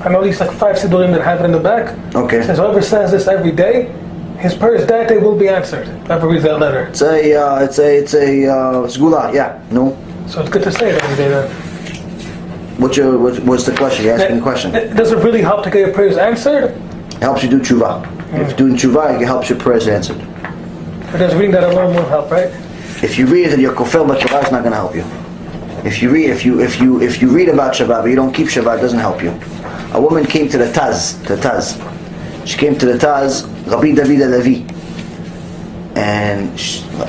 I know these like 5 Sidurim that have it in the back. Okay. It says whoever says this every day, his prayers that day will be answered. Whoever reads that letter. It's a Segulá, yeah. No. So it's good to say it every day then. What's the question? You're asking a question. Does it really help to get your prayers answered? It helps you do Teshuva. If you're doing Teshuva, it helps your prayers answered. Or does reading that alone won't help, right? If you read it and you're kofel but Shabbat, it's not going to help you. If you read about Shabbat but you don't keep Shabbat, it doesn't help you. A woman came to the Taz. She came to the Taz, Rabbi David Levi, and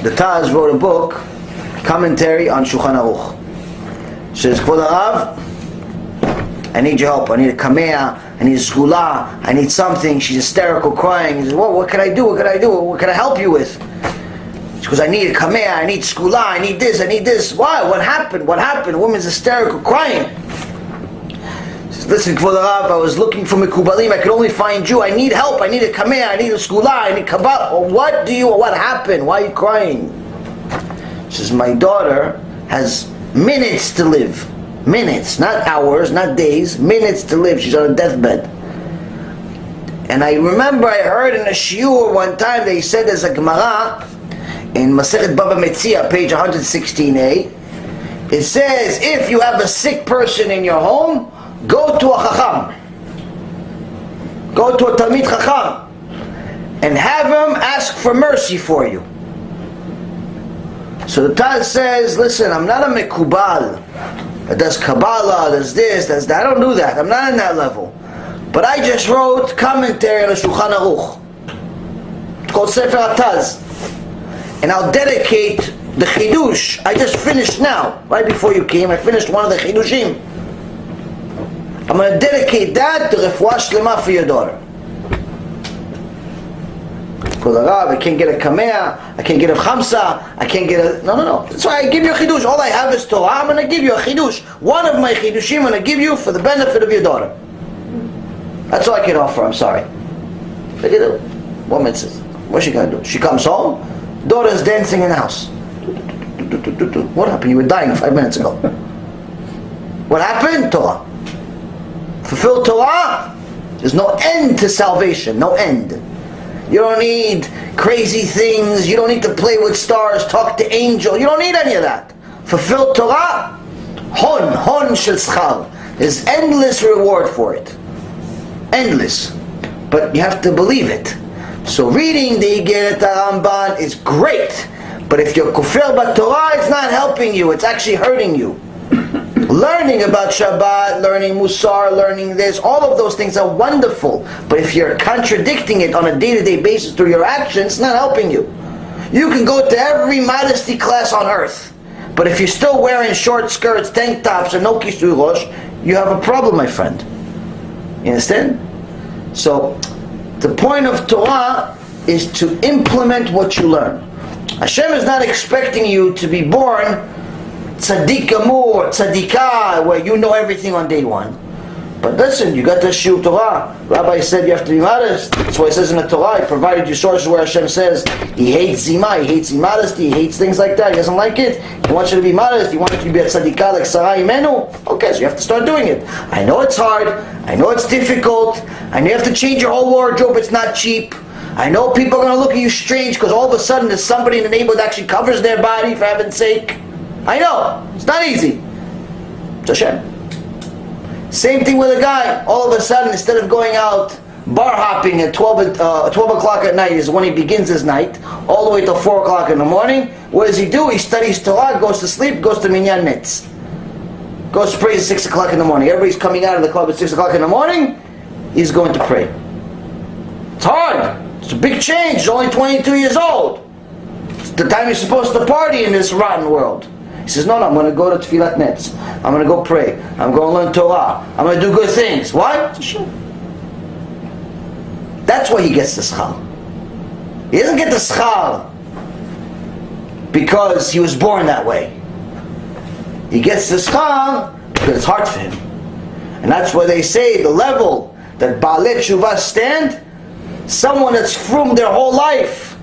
the Taz wrote a book, commentary on Shulchan Aruch. She says, Kvod Harav, I need your help. I need a kamea. I need a Segulá. I need something. She's hysterical, crying. He says, well, what can I do? What can I do? What can I help you with? She goes, I need a kamea. I need Segulá. I need this. I need this. Why? What happened? What happened? The woman's hysterical, crying. She says, listen, Kvod Harav, I was looking for Mekubalim. I could only find you. I need help. I need a kamea. I need a Segulá. I need kabbalah. What happened? Why are you crying? She says, my daughter has minutes to live. Minutes, not hours, not days, minutes to live. She's on a deathbed. And I remember I heard in a shiur one time they said there's a Gemara in Masechet Baba Metzia, page 116a. It says, if you have a sick person in your home, go to a Chacham. Go to a Talmid Chacham and have him ask for mercy for you. So the Taz says, listen, I'm not a Mekubal. Does Kabbalah, does this, does that. I don't do that. I'm not in that level. But I just wrote commentary on the Shulchan Aruch. It's called Sefer HaTaz. And I'll dedicate the Chidush. I just finished now. Right before you came, I finished one of the Chidushim. I'm going to dedicate that to Refuah Shlema for your daughter. I can't get a kamea, I can't get a chamsa, I can't get a... No. That's why I give you a chidush. All I have is Torah. I'm going to give you a chidush. One of my chidushim I'm going to give you for the benefit of your daughter. That's all I can offer, I'm sorry. Look at the woman says, what's she going to do? She comes home, daughter's dancing in the house. What happened? You were dying 5 minutes ago. What happened? Torah. Fulfill Torah, there's no end to salvation, no end. You don't need crazy things. You don't need to play with stars, talk to angels. You don't need any of that. Fulfill Torah, hon shel schar. There's endless reward for it. Endless. But you have to believe it. So reading the Igeret HaRamban is great. But if you're kufir b'Torah, it's not helping you. It's actually hurting you. Learning about Shabbat, learning Musar, learning this, all of those things are wonderful. But if you're contradicting it on a day-to-day basis through your actions, it's not helping you. You can go to every modesty class on earth, but if you're still wearing short skirts, tank tops, and no kisui rosh, you have a problem, my friend. You understand? So, the point of Torah is to implement what you learn. Hashem is not expecting you to be born tzaddik amur, tzaddikah, where you know everything on day one. But listen, you got to shiur Torah. Rabbi said you have to be modest. That's why it says in the Torah, he provided you sources where Hashem says he hates zima, he hates immodesty, he hates things like that, he doesn't like it. He wants you to be modest, he wants you to be a tzaddikah like Sarah Imenu. Okay, so you have to start doing it. I know it's hard, I know it's difficult, I know you have to change your whole wardrobe, it's not cheap. I know people are going to look at you strange because all of a sudden there's somebody in the neighborhood that actually covers their body, for heaven's sake. I know, it's not easy. It's Hashem. Same thing with a guy. All of a sudden, instead of going out bar hopping at 12 o'clock at night is when he begins his night, all the way till 4 o'clock in the morning, what does he do? He studies Torah, goes to sleep, goes to minyan nets. Goes to pray at 6 o'clock in the morning. Everybody's coming out of the club at 6 o'clock in the morning, he's going to pray. It's hard. It's a big change. He's only 22 years old. It's the time you're supposed to party in this rotten world. He says, no, I'm going to go to Tfilat Nets. I'm going to go pray. I'm going to learn Torah. I'm going to do good things. Why? That's why he gets the schar. He doesn't get the schar because he was born that way. He gets the schar because it's hard for him. And that's why they say the level that Baalei Teshuva stand, someone that's from their whole life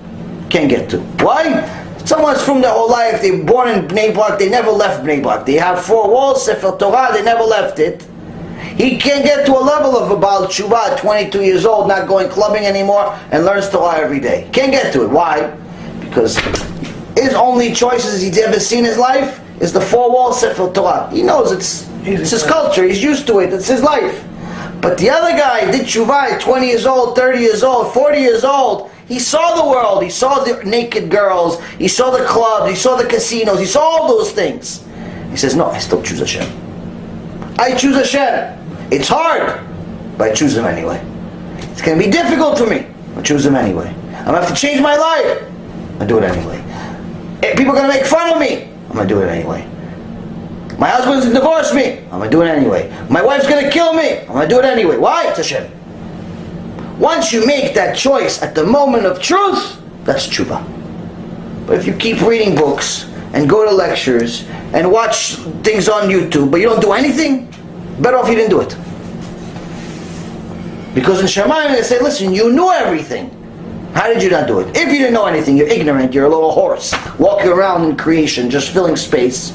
can't get to. Why? Someone's from their whole life, they were born in Bnei Brak, they never left Bnei Brak. They have 4 walls, Sefer Torah, they never left it. He can't get to a level of a Baal Teshuva at 22 years old, not going clubbing anymore, and learns Torah every day. Can't get to it. Why? Because his only choices he's ever seen in his life is the four-wall Sefer Torah. He knows it's his culture, he's used to it, it's his life. But the other guy did Teshuva at 20 years old, 30 years old, 40 years old. He saw the world, he saw the naked girls, he saw the clubs, he saw the casinos, he saw all those things. He says, no, I still choose Hashem. I choose Hashem. It's hard, but I choose Him anyway. It's going to be difficult for me, I choose Him anyway. I'm going to have to change my life, I do it anyway. People are going to make fun of me, I'm going to do it anyway. My husband's going to divorce me, I'm going to do it anyway. My wife's going to kill me, I'm going to do it anyway. Why? It's Hashem. Once you make that choice at the moment of truth, that's Teshuva. But if you keep reading books and go to lectures and watch things on YouTube, but you don't do anything, better off you didn't do it. Because in Shamayim they say, listen, you knew everything. How did you not do it? If you didn't know anything, you're ignorant, you're a little horse, walking around in creation, just filling space.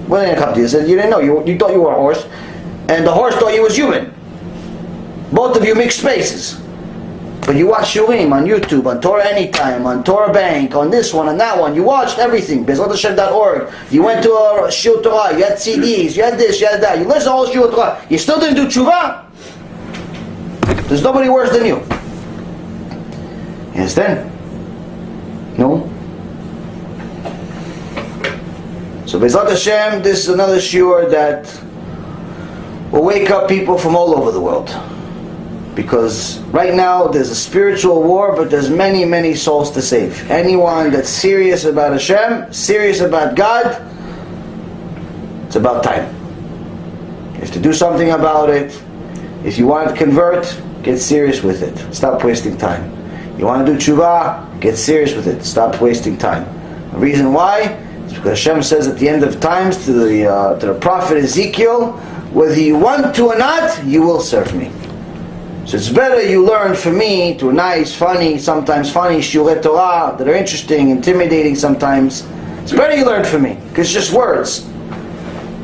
What are they going to come to you? They said, you didn't know, you thought you were a horse, and the horse thought you was human. Both of you mixed spaces. But you watched Shurim on YouTube, on Torah Anytime, on Torah Bank, on this one and that one. You watched everything. BezratHashem.org. You went to a Shiur Torah. You had CDs. You had this. You had that. You listened to all Shiur Torah. You still didn't do Teshuva. There's nobody worse than you. You understand? No? So Bezrat Hashem, this is another shiur that will wake up people from all over the world. Because right now there's a spiritual war, but there's many, many souls to save. Anyone that's serious about Hashem, serious about God, it's about time. You have to do something about it. If you want to convert, get serious with it. Stop wasting time. You want to do Teshuva, get serious with it. Stop wasting time. The reason why is because Hashem says at the end of times to the prophet Ezekiel, whether you want to or not, you will serve me. So it's better you learn from me to nice, funny, sometimes funny shiurei Torah that are interesting, intimidating sometimes. It's better you learn from me, because it's just words.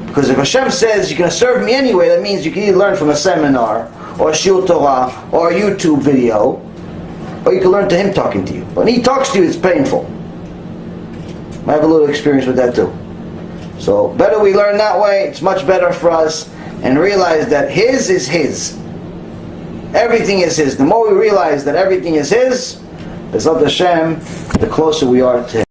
Because if Hashem says you're going to serve me anyway, that means you can either learn from a seminar, or a shiur Torah, or a YouTube video, or you can learn to Him talking to you. When He talks to you, it's painful. I have a little experience with that too. So better we learn that way, it's much better for us, and realize that His is His. Everything is His. The more we realize that everything is His, Bezrat Hashem, the closer we are to Him.